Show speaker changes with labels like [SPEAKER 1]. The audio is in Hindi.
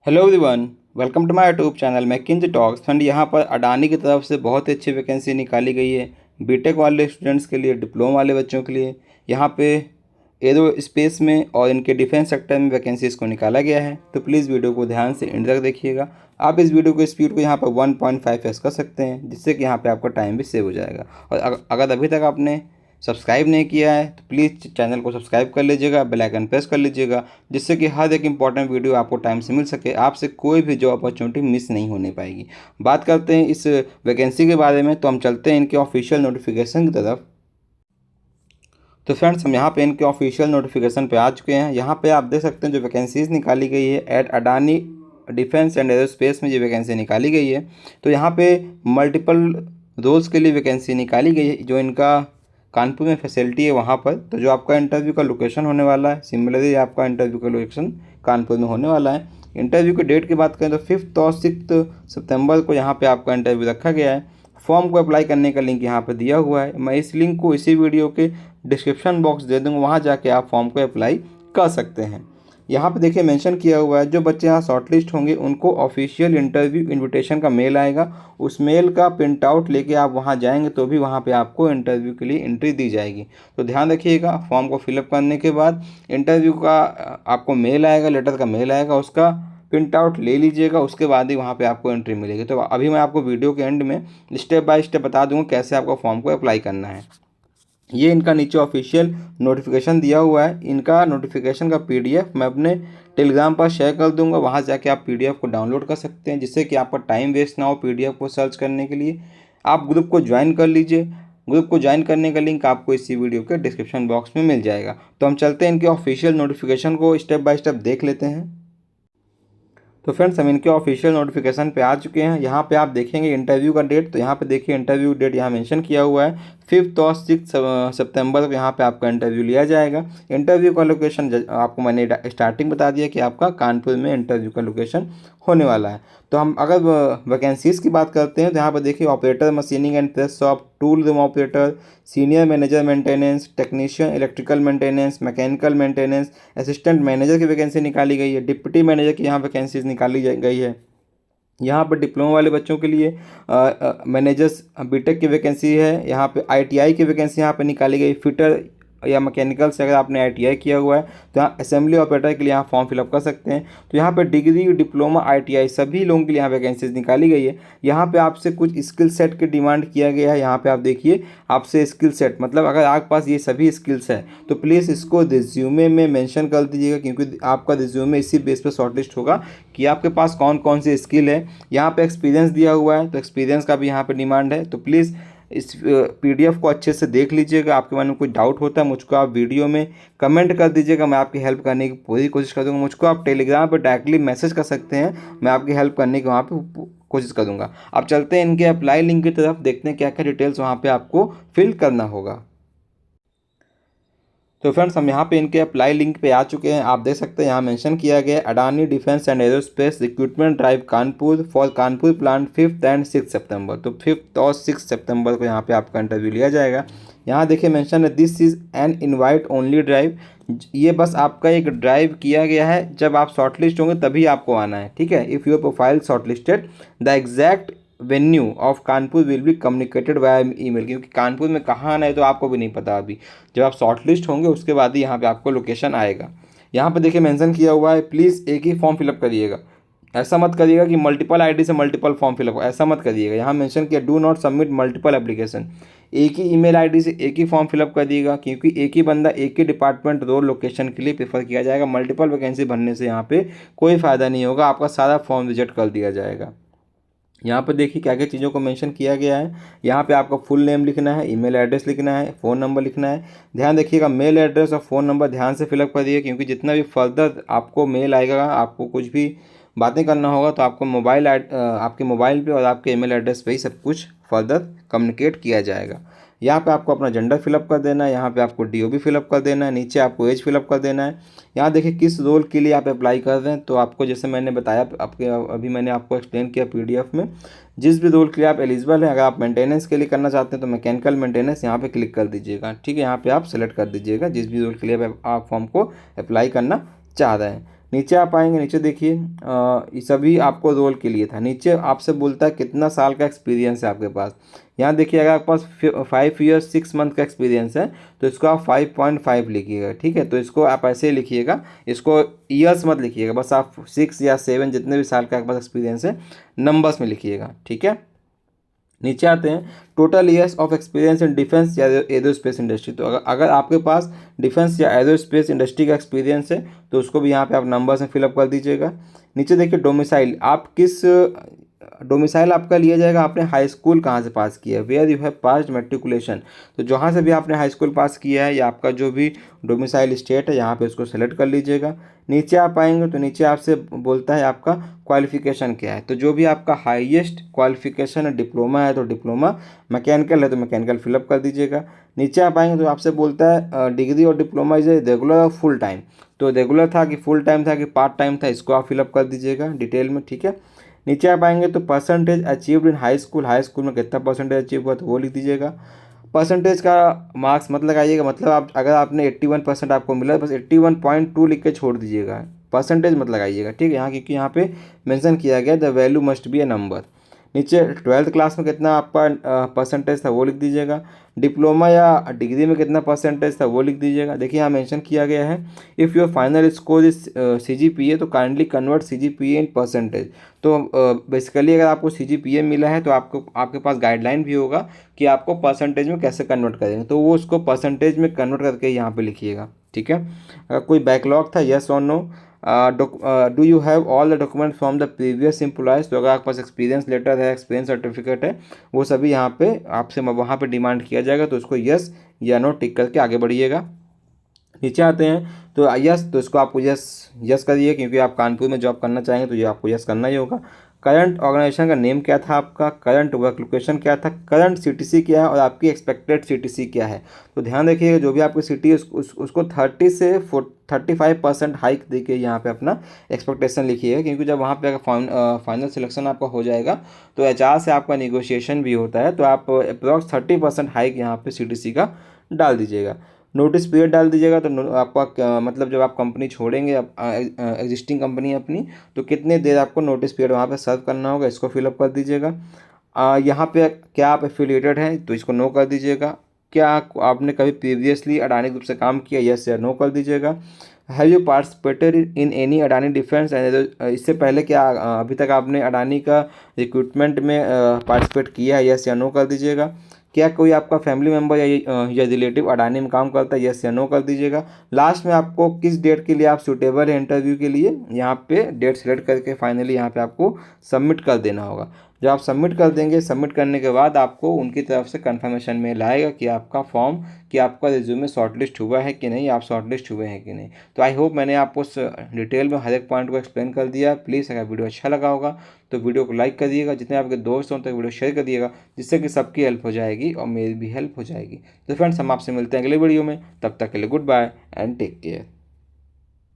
[SPEAKER 1] Hello everyone, welcome to my YouTube channel McKinsey talks. Friend, यहाँ पर अडानी की तरफ से बहुत ही अच्छी वैकेंसी निकाली गई है बीटेक वाले स्टूडेंट्स के लिए, डिप्लोमा वाले बच्चों के लिए। यहाँ पे एरो स्पेस में और इनके डिफेंस सेक्टर में वैकेंसीज़ को निकाला गया है। तो प्लीज़ वीडियो को ध्यान से एंड तक देखिएगा। आप इस वीडियो को स्पीड को यहाँ पर 1.5x कर सकते हैं, जिससे कि यहाँ पर आपका टाइम भी सेव हो जाएगा। और अगर अभी तक आपने सब्सक्राइब नहीं किया है तो प्लीज़ चैनल को सब्सक्राइब कर लीजिएगा, बेल आइकन प्रेस कर लीजिएगा, जिससे कि हर एक इंपॉर्टेंट वीडियो आपको टाइम से मिल सके, आपसे कोई भी जॉब अपॉर्चुनिटी मिस नहीं होने पाएगी। बात करते हैं इस वैकेंसी के बारे में, तो हम चलते हैं इनके ऑफिशियल नोटिफिकेशन की तरफ। तो फ्रेंड्स, हम यहाँ पे इनके ऑफिशियल नोटिफिकेशन पे आ चुके हैं। यहाँ पे आप देख सकते हैं जो वैकेंसीज निकाली गई है at Adani defence and aerospace में, जो वैकेंसी निकाली गई है। तो यहाँ पे मल्टीपल रोल्स के लिए वैकेंसी निकाली गई है। जो इनका कानपुर में फैसिलिटी है वहाँ पर, तो जो आपका इंटरव्यू का लोकेशन होने वाला है, सिमिलरली आपका इंटरव्यू का लोकेशन कानपुर में होने वाला है। इंटरव्यू की डेट की बात करें तो 5 और 6 सितंबर को यहाँ पे आपका इंटरव्यू रखा गया है। फॉर्म को अप्लाई करने का लिंक यहाँ पर दिया हुआ है। मैं इस लिंक को इसी वीडियो के डिस्क्रिप्शन बॉक्स दे दूँगा, वहाँ जाके आप फॉर्म को अप्लाई कर सकते हैं। यहाँ पे देखिए मेंशन किया हुआ है, जो बच्चे यहाँ शॉर्टलिस्ट होंगे उनको ऑफिशियल इंटरव्यू इनविटेशन का मेल आएगा। उस मेल का प्रिंट आउट लेके आप वहाँ जाएंगे तो भी वहाँ पे आपको इंटरव्यू के लिए एंट्री दी जाएगी। तो ध्यान रखिएगा, फॉर्म को फिलअप करने के बाद इंटरव्यू का आपको मेल आएगा, लेटर का मेल आएगा, उसका प्रिंट आउट ले लीजिएगा, उसके बाद ही वहाँ पे आपको एंट्री मिलेगी। तो अभी मैं आपको वीडियो के एंड में स्टेप बाय स्टेप बता दूँगा कैसे आपको फॉर्म को अप्लाई करना है। ये इनका नीचे ऑफिशियल नोटिफिकेशन दिया हुआ है। इनका नोटिफिकेशन का पीडीएफ मैं अपने टेलीग्राम पर शेयर कर दूंगा, वहाँ जाके आप पीडीएफ को डाउनलोड कर सकते हैं, जिससे कि आपका टाइम वेस्ट ना हो पीडीएफ को सर्च करने के लिए। आप ग्रुप को ज्वाइन कर लीजिए। ग्रुप को ज्वाइन करने का लिंक आपको इसी वीडियो के डिस्क्रिप्शन बॉक्स में मिल जाएगा। तो हम चलते हैं इनके ऑफिशियल नोटिफिकेशन को स्टेप बाय स्टेप देख लेते हैं। तो फ्रेंड्स, हम इनके ऑफिशियल नोटिफिकेशन पे आ चुके हैं। यहाँ पे आप देखेंगे इंटरव्यू का डेट, तो यहाँ पे देखिए इंटरव्यू डेट यहाँ मेंशन किया हुआ है 5 और 6 सितंबर को यहाँ पे आपका इंटरव्यू लिया जाएगा। इंटरव्यू का लोकेशन आपको मैंने स्टार्टिंग बता दिया कि आपका कानपुर में इंटरव्यू का लोकेशन होने वाला है। तो हम अगर वैकेंसीज़ की बात करते हैं तो यहाँ पर देखिए operator machining and press shop, tool room operator, senior manager maintenance, technician electrical maintenance, mechanical maintenance, assistant manager की वैकेंसी निकाली गई है। डिप्टी मैनेजर की यहाँ वैकेंसीज निकाली गई है। यहाँ पर डिप्लोमा वाले बच्चों के लिए मैनेजर्स बीटेक की वैकेंसी है। यहाँ पे आईटीआई की वैकेंसी यहाँ पे निकाली गई। फिटर या मैकेनिकल से अगर आपने आईटीआई किया हुआ है तो यहाँ असेंबली ऑपरेटर के लिए यहाँ फॉर्म फिलअप कर सकते हैं। तो यहाँ पे डिग्री, डिप्लोमा, आईटीआई सभी लोगों के लिए यहाँ वैकेंसीज निकाली गई है। यहाँ पे आपसे कुछ स्किल सेट की डिमांड किया गया है। यहाँ पे आप देखिए आपसे स्किल सेट, मतलब अगर आपके पास ये सभी स्किल्स है तो प्लीज़ इसको रिज्यूमे में मेंशन कर दीजिएगा, क्योंकि आपका रिज्यूमे इसी बेस पर शॉर्टलिस्ट होगा कि आपके पास कौन कौन सी स्किल है। यहाँ पे एक्सपीरियंस दिया हुआ है, तो एक्सपीरियंस का भी यहाँ पे डिमांड है। तो प्लीज़ इस पीडीएफ को अच्छे से देख लीजिएगा। आपके मन में कोई डाउट होता है मुझको आप वीडियो में कमेंट कर दीजिएगा, मैं आपकी हेल्प करने की पूरी कोशिश करूँगा। मुझको आप टेलीग्राम पर डायरेक्टली मैसेज कर सकते हैं, मैं आपकी हेल्प करने की वहाँ पे कोशिश करूँगा। अब चलते हैं इनके अप्लाई लिंक की तरफ, देखते हैं क्या क्या डिटेल्स वहाँ पर आपको फिल करना होगा। तो फ्रेंड्स, हम यहाँ पे इनके अप्लाई लिंक पे आ चुके हैं। आप देख सकते हैं यहाँ मेंशन किया गया है Adani defence and aerospace recruitment drive Kanpur for Kanpur plant 5 and 6 सितंबर। तो 5 और 6 सितंबर को यहाँ पे आपका इंटरव्यू लिया जाएगा। यहाँ देखिए मेंशन है this is an invite only drive. ये बस आपका एक ड्राइव किया गया है, जब आप शॉर्टलिस्ट होंगे तभी आपको आना है, ठीक है। If your profile shortlisted the exact venue of Kanpur will be communicated via email, क्योंकि कानपुर में कहाँ आना है तो आपको भी नहीं पता अभी। जब आप शॉर्टलिस्ट होंगे उसके बाद ही यहाँ पे आपको लोकेशन आएगा। यहाँ पे देखिए मेंशन किया हुआ है प्लीज़ एक ही फॉर्म फिलअप करिएगा। ऐसा मत करिएगा कि मल्टीपल आईडी से मल्टीपल फॉर्म फिलअप, ऐसा मत करिएगा। यहाँ मेंशन किया do not submit multiple application. एक ही ईमेल आईडी से एक ही फॉर्म फिलअप करिएगा, क्योंकि एक ही बंदा एक ही डिपार्टमेंट रोल लोकेशन के लिए प्रेफर किया जाएगा। मल्टीपल वैकेंसी भरने से यहाँ पे कोई फ़ायदा नहीं होगा, आपका सारा फॉर्म रिजेक्ट कर दिया जाएगा। यहाँ पर देखिए क्या क्या चीज़ों को मेंशन किया गया है। यहाँ पे आपका फुल नेम लिखना है, ईमेल एड्रेस लिखना है, फ़ोन नंबर लिखना है। ध्यान रखिएगा मेल एड्रेस और फ़ोन नंबर ध्यान से फिलअप करिए, क्योंकि जितना भी फर्दर आपको मेल आएगा, आपको कुछ भी बातें करना होगा तो आपको आपके मोबाइल पे और आपके ईमेल एड्रेस पे ही सब कुछ फर्दर कम्युनिकेट किया जाएगा। यहाँ पे आपको अपना जेंडर फिलअप कर देना है, यहाँ पे आपको डीओबी फिलअप कर देना है, नीचे आपको एज फिलअप कर देना है। यहाँ देखिए किस रोल के लिए आप अप्लाई कर रहे हैं, तो आपको जैसे मैंने बताया आपके अभी मैंने आपको एक्सप्लेन किया पीडीएफ में, जिस भी रोल के लिए आप एलिजिबल हैं। अगर आप मेंटेनेंस के लिए करना चाहते हैं तो मैकेनिकल मेंटेनेंस यहाँ पे क्लिक कर दीजिएगा, ठीक है। यहाँ पे आप सेलेक्ट कर दीजिएगा जिस भी रोल के लिए आप फॉर्म को अप्लाई करना चाह रहे हैं। नीचे आप आएंगे, नीचे देखिए ये सभी आपको रोल के लिए था। नीचे आपसे बोलता है कितना साल का एक्सपीरियंस है आपके पास। यहाँ देखिए अगर आपके पास 5 ईयर्स 6 मंथ का एक्सपीरियंस है तो इसको आप 5.5 लिखिएगा, ठीक है। तो इसको आप ऐसे ही लिखिएगा, इसको ईयर्स मत लिखिएगा, बस आप 6 या 7 जितने भी साल का आपके पास एक्सपीरियंस है नंबर्स में लिखिएगा, ठीक है। नीचे आते हैं, total years of experience in defence या एरोस्पेस इंडस्ट्री। तो अगर आपके पास डिफेंस या एरोस्पेस इंडस्ट्री का एक्सपीरियंस है तो उसको भी यहाँ पे आप नंबर्स में फिलअप कर दीजिएगा। नीचे देखिए डोमिसाइल, आप किस डोमिसाइल आपका लिया जाएगा, आपने हाई स्कूल कहाँ से पास किया है, where you have passed matriculation. तो जहाँ से भी आपने हाई स्कूल पास किया है या आपका जो भी डोमिसाइल स्टेट है यहाँ पे उसको सेलेक्ट कर लीजिएगा। नीचे आप आएंगे तो नीचे आपसे बोलता है आपका क्वालिफिकेशन क्या है। तो जो भी आपका हाईएस्ट क्वालिफिकेशन है, डिप्लोमा है तो डिप्लोमा, मैकेनिकल है तो मैकेनिकल फिलअप कर दीजिएगा। नीचे आप आएंगे तो आपसे बोलता है डिग्री और डिप्लोमा इज ए रेगुलर और फुल टाइम। तो रेगुलर था कि फुल टाइम था कि पार्ट टाइम था, इसको आप फिलअप कर दीजिएगा डिटेल में, ठीक है। नीचे आप आएंगे तो percentage achieved in high school, high school में कितना परसेंटेज अचीव हुआ तो वो लिख दीजिएगा। परसेंटेज का मार्क्स मत लगाइएगा, मतलब आप अगर आपने 81% आपको मिला बस 81.2 लिख के छोड़ दीजिएगा, परसेंटेज मत लगाइएगा, ठीक है। यहाँ क्योंकि यहाँ पे मेंशन किया गया the value must be A number. नीचे 12th क्लास में कितना आपका परसेंटेज था वो लिख दीजिएगा। डिप्लोमा या डिग्री में कितना परसेंटेज था वो लिख दीजिएगा। देखिए यहाँ मेंशन किया गया है if your final score is CGPA तो kindly convert CGPA in percentage. तो बेसिकली अगर आपको CGPA मिला है तो आपको आपके पास गाइडलाइन भी होगा कि आपको परसेंटेज में कैसे कन्वर्ट करेंगे, तो वो उसको परसेंटेज में कन्वर्ट करके यहाँ पे लिखिएगा, ठीक है। अगर कोई बैकलॉग था, यस और no. Do you have all the document from the previous employers. तो अगर आपके पास एक्सपीरियंस लेटर है, एक्सपीरियंस सर्टिफिकेट है, वो सभी यहाँ पे आपसे वहाँ पे डिमांड किया जाएगा, तो उसको यस या नो टिक करके आगे बढ़िएगा। नीचे आते हैं तो यस, तो इसको आपको यस यस करिए क्योंकि आप कानपुर में जॉब करना चाहेंगे तो ये आपको यस करना ही होगा। करंट ऑर्गेनाइजेशन का नेम क्या था आपका, करंट वर्क लोकेशन क्या था, करंट CTC क्या है और आपकी एक्सपेक्टेड CTC क्या है। तो ध्यान रखिएगा जो भी आपकी सिटी है उसको 30 से 35% हाइक देके यहाँ पे अपना एक्सपेक्टेशन लिखिएगा, क्योंकि जब वहाँ पे अगर फाइनल सिलेक्शन आपका हो जाएगा तो HR से आपका निगोशिएशन भी होता है, तो आप अप्रॉक्स 30% हाइक यहाँ पे CTC का डाल दीजिएगा। नोटिस पीरियड डाल दीजिएगा, तो आपका मतलब जब आप कंपनी छोड़ेंगे एग्जिस्टिंग कंपनी अपनी, तो कितने देर आपको नोटिस पीरियड वहाँ पे सर्व करना होगा, इसको फिलअप कर दीजिएगा। यहाँ पे क्या आप एफिलिएटेड हैं तो इसको नो कर दीजिएगा। क्या आपने कभी प्रीवियसली अडानी ग्रुप से काम किया, यस या नो कर दीजिएगा। Have you participated in any Adani defence and, इससे पहले क्या अभी तक आपने अडानी का रिक्रूटमेंट में पार्टिसिपेट किया है, यस या नो कर दीजिएगा। क्या कोई आपका फैमिली मेम्बर या रिलेटिव अडानी में काम करता है, यस या नो कर दीजिएगा। लास्ट में आपको किस डेट के लिए आप सूटेबल है इंटरव्यू के लिए, यहाँ पे डेट सेलेक्ट करके फाइनली यहाँ पे आपको सबमिट कर देना होगा। जब आप सबमिट कर देंगे, सबमिट करने के बाद आपको उनकी तरफ से कंफर्मेशन मेल आएगा कि आपका फॉर्म, कि आपका रिज्यूमे शॉर्टलिस्ट हुआ है कि नहीं, आप शॉर्टलिस्ट हुए हैं कि नहीं। तो आई होप मैंने आपको डिटेल में हर एक पॉइंट को एक्सप्लेन कर दिया। प्लीज़ अगर वीडियो अच्छा लगा होगा तो वीडियो को लाइक करिएगा, जितने आपके दोस्त हों तक वीडियो शेयर कर दिएगा, जिससे कि सबकी हेल्प हो जाएगी और मेरी भी हेल्प हो जाएगी। तो फ्रेंड्स हम आपसे मिलते हैं अगले वीडियो में, तब तक के लिए good bye and take care.